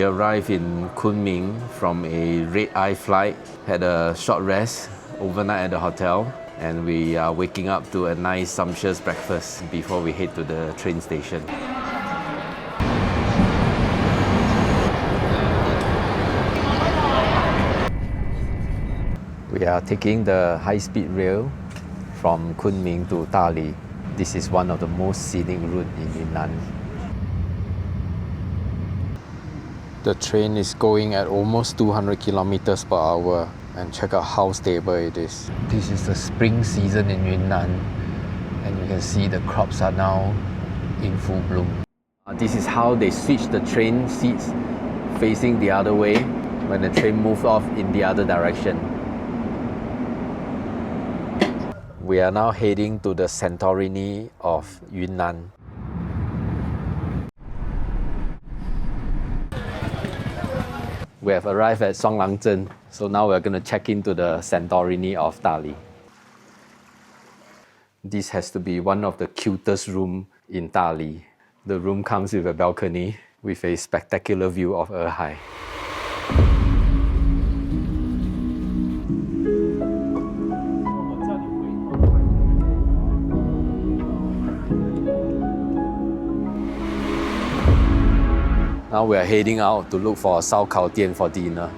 arrived in Kunming from a red-eye flight, had a short rest overnight at the hotel, and we are waking up to a nice sumptuous breakfast before we head to the train station. We are taking the high-speed rail from Kunming to Dali. This is one of the most scenic routes in Yunnan. The train is going at almost 200 kilometers per hour, and check out how stable it is. This is the spring season in Yunnan, and you can see the crops are now in full bloom. This is how they switch the train seats facing the other way when the train moves off in the other direction. We are now heading to the Santorini of Yunnan. We have arrived at Shuanglang, so now we're going to check into the Santorini of Dali. This has to be one of the cutest rooms in Dali. The room comes with a balcony with a spectacular view of Erhai. Now we are heading out to look for a Sao Dian for dinner.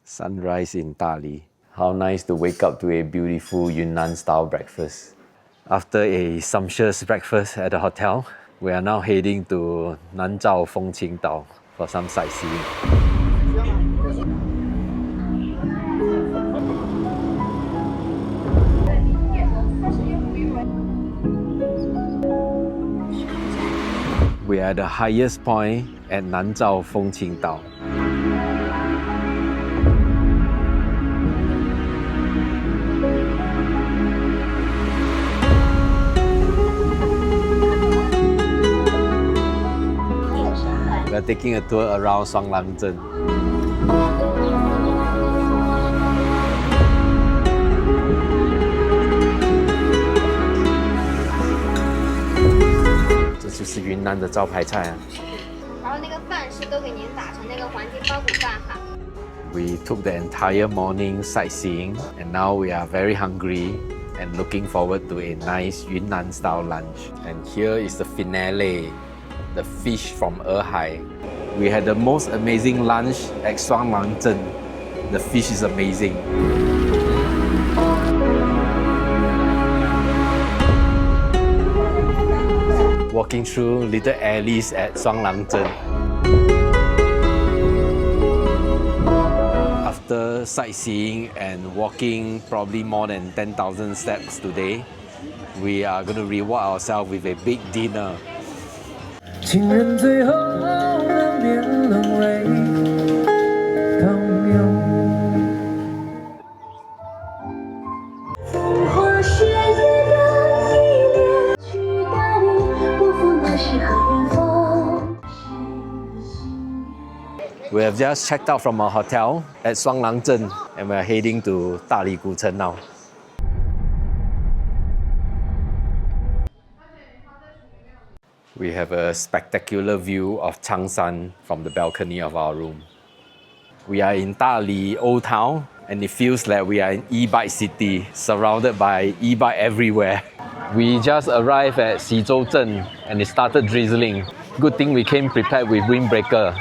Sunrise in Dali. How nice to wake up to a beautiful Yunnan-style breakfast. After a sumptuous breakfast at the hotel, we are now heading to Nanzhao Fengqing for some sightseeing. We are at the highest point at Nanzhao Fengqing. We are taking a tour around Shuanglang. This is Yunnan 的招牌菜啊。然后那个饭是都给您打成那个黄金包谷饭哈。We took the entire morning sightseeing, and now we are very hungry and looking forward to a nice Yunnan-style lunch. And here is the finale, the fish from Erhai. We had the most amazing lunch at Shuanglang. The fish is amazing. Walking through little alleys at Shuanglang. After sightseeing and walking probably more than 10,000 steps today, we are going to reward ourselves with a big dinner. 情人最后难免沦为朋友。风花雪月的一年，去大理，不负那时和远方。We have just checked out from our hotel at Shuanglang, and we are heading to Dali Guchen now. We have a spectacular view of Cangshan from the balcony of our room. We are in Dali Old Town, and it feels like we are in e-bike city, surrounded by e-bike everywhere. We just arrived at Xizhou, and it started drizzling. Good thing we came prepared with windbreaker.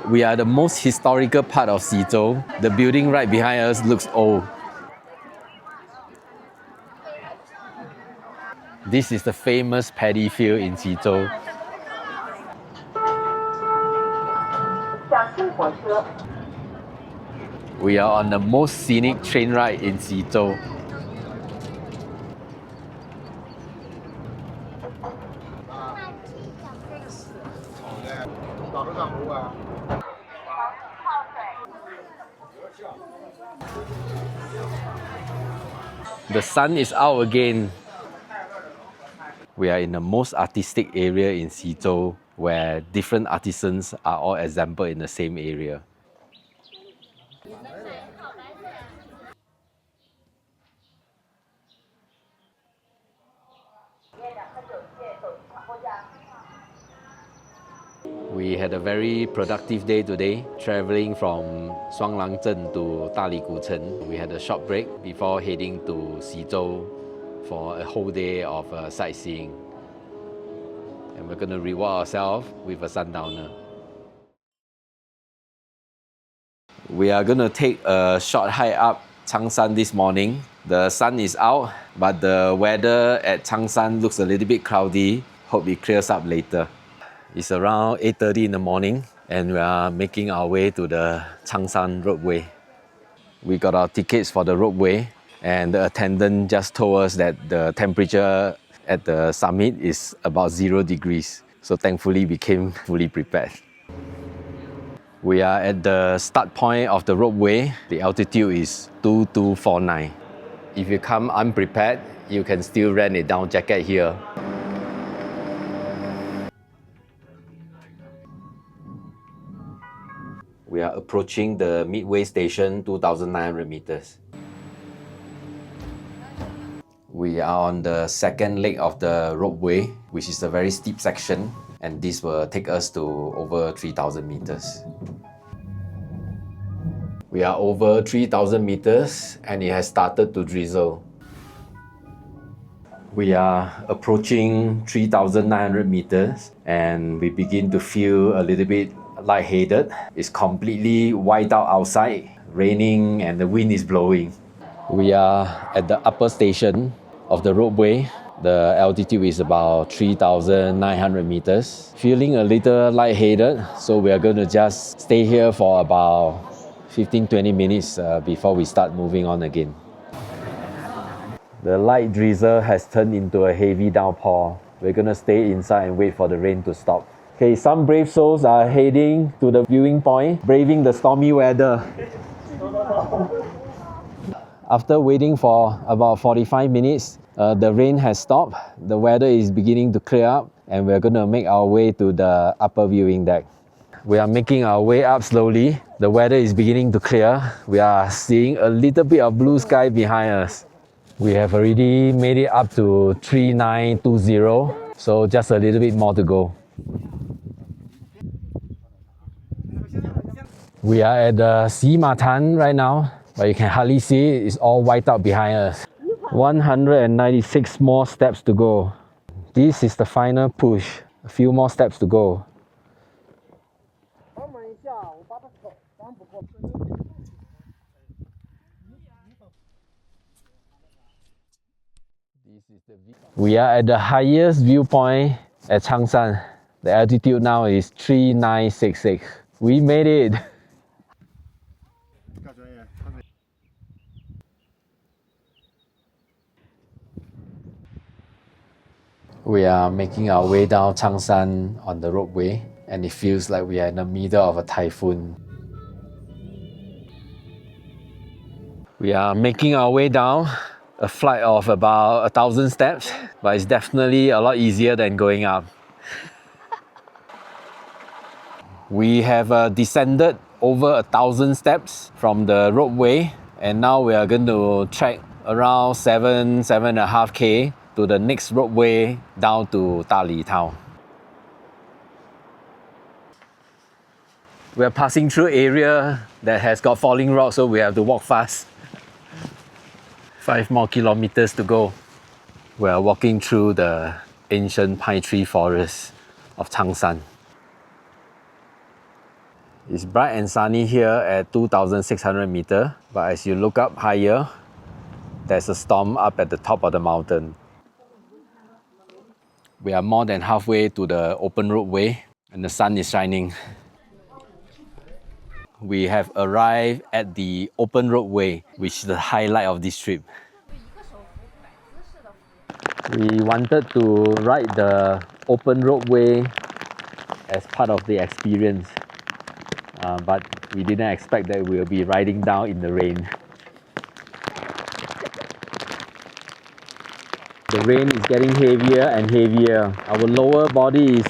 We are the most historical part of Xizhou. The building right behind us looks old. This is the famous paddy field in Xizhou. We are on the most scenic train ride in Xizhou. The sun is out again. We are in the most artistic area in Xizhou, where different artisans are all assembled in the same area. We had a very productive day today, traveling from Shuanglang to Dali Yunnan. We had a short break before heading to Xizhou for a whole day of sightseeing. And we're going to reward ourselves with a sundowner. We are going to take a short hike up Cangshan this morning. The sun is out, but the weather at Cangshan looks a little bit cloudy. Hope it clears up later. It's around 8:30 in the morning and we are making our way to the Cangshan Ropeway. We got our tickets for the Ropeway and the attendant just told us that the temperature at the summit is about 0 degrees. So thankfully we came fully prepared. We are at the start point of the Ropeway. The altitude is 2249. If you come unprepared, you can still rent a down jacket here. We are approaching the midway station, 2,900 meters. We are on the second leg of the Ropeway, which is a very steep section, and this will take us to over 3,000 meters. We are over 3,000 meters and it has started to drizzle. We are approaching 3,900 meters and we begin to feel a little bit lightheaded. It's completely white out outside, raining and the wind is blowing. We are at the upper station of the Ropeway. The altitude is about 3,900 meters. Feeling a little lightheaded, so we are going to just stay here for about 15-20 minutes before we start moving on again. The light drizzle has turned into a heavy downpour. We're going to stay inside and wait for the rain to stop. Okay, some brave souls are heading to the viewing point, braving the stormy weather. After waiting for about 45 minutes, the rain has stopped, the weather is beginning to clear up, and we're going to make our way to the upper viewing deck. We are making our way up slowly. The weather is beginning to clear. We are seeing a little bit of blue sky behind us. We have already made it up to 3920, so just a little bit more to go. We are at the Ximatan right now, but you can hardly see it. It's all white out behind us. 196 more steps to go. This is the final push. A few more steps to go. We are at the highest viewpoint at Cangshan. The altitude now is 3966. We made it! We are making our way down Cangshan on the Ropeway, and it feels like we are in the middle of a typhoon. We are making our way down a flight of about 1,000 steps, but it's definitely a lot easier than going up. We have descended over 1,000 steps from the Ropeway, and now we are going to trek around 7.5 K to the next Ropeway down to Dali town. We are passing through an area that has got falling rocks, so we have to walk fast. 5 more kilometers to go. We are walking through the ancient pine tree forest of Cangshan. It's bright and sunny here at 2,600 meters, but as you look up higher, there's a storm up at the top of the mountain. We are more than halfway to the open Ropeway and the sun is shining. we have arrived at the open roadway, which is the highlight of this trip. We wanted to ride the open roadway as part of the experience, but we didn't expect that we'll be riding down in the rain. The rain is getting heavier and heavier. Our lower body is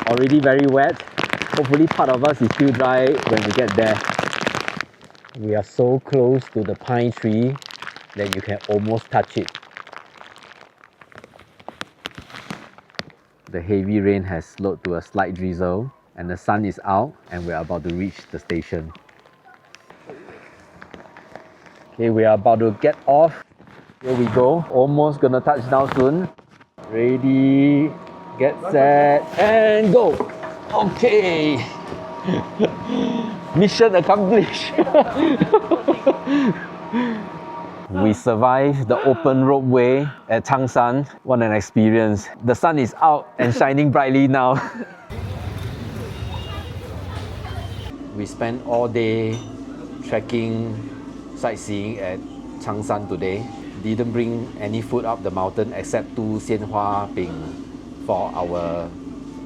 already very wet. Hopefully part of us is still dry when we get there. We are so close to the pine tree that you can almost touch it. The heavy rain has slowed to a slight drizzle and the sun is out and we are about to reach the station. Okay, we are about to get off. Here we go. Almost gonna touch down soon. Ready, get set, and go! Okay! Mission accomplished! We survived the open roadway at Cangshan. What an experience. The sun is out and shining brightly now. We spent all day trekking, sightseeing at Cangshan today. Didn't bring any food up the mountain except 2 xianhua ping for our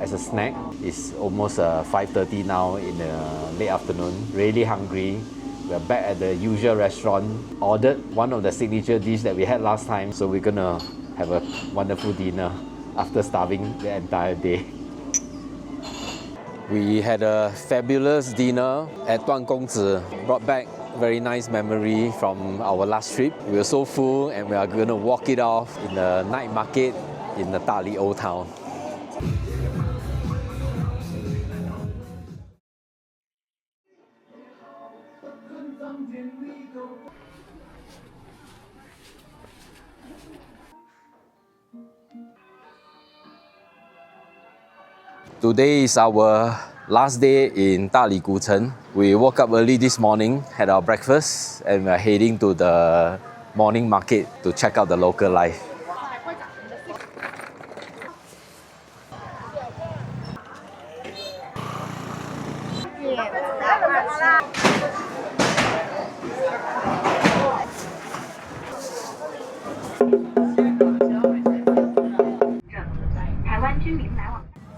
as a snack. It's almost 5:30 now in the late afternoon. Really hungry. We're back at the usual restaurant. Ordered one of the signature dishes that we had last time, so we're gonna have a wonderful dinner after starving the entire day. We had a fabulous dinner at Duan Gongzi. Brought back very nice memory from our last trip. We were so full and we are gonna walk it off in the night market in the Dali Old Town. Today is our last day in Dali Gucheng. We woke up early this morning, had our breakfast, and we're heading to the morning market to check out the local life.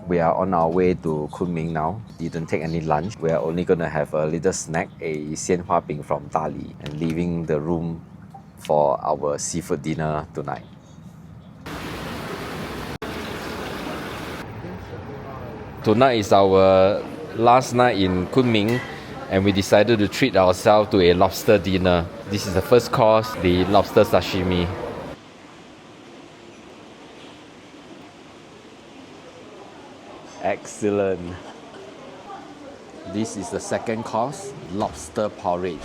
We are on our way to Kunming now. Didn't take any lunch. We are only gonna have a little snack, a xianhua ping from Dali, and leaving the room for our seafood dinner tonight. Tonight is our last night in Kunming, and we decided to treat ourselves to a lobster dinner. This is the first course, the lobster sashimi. Excellent. This is the second course, lobster porridge.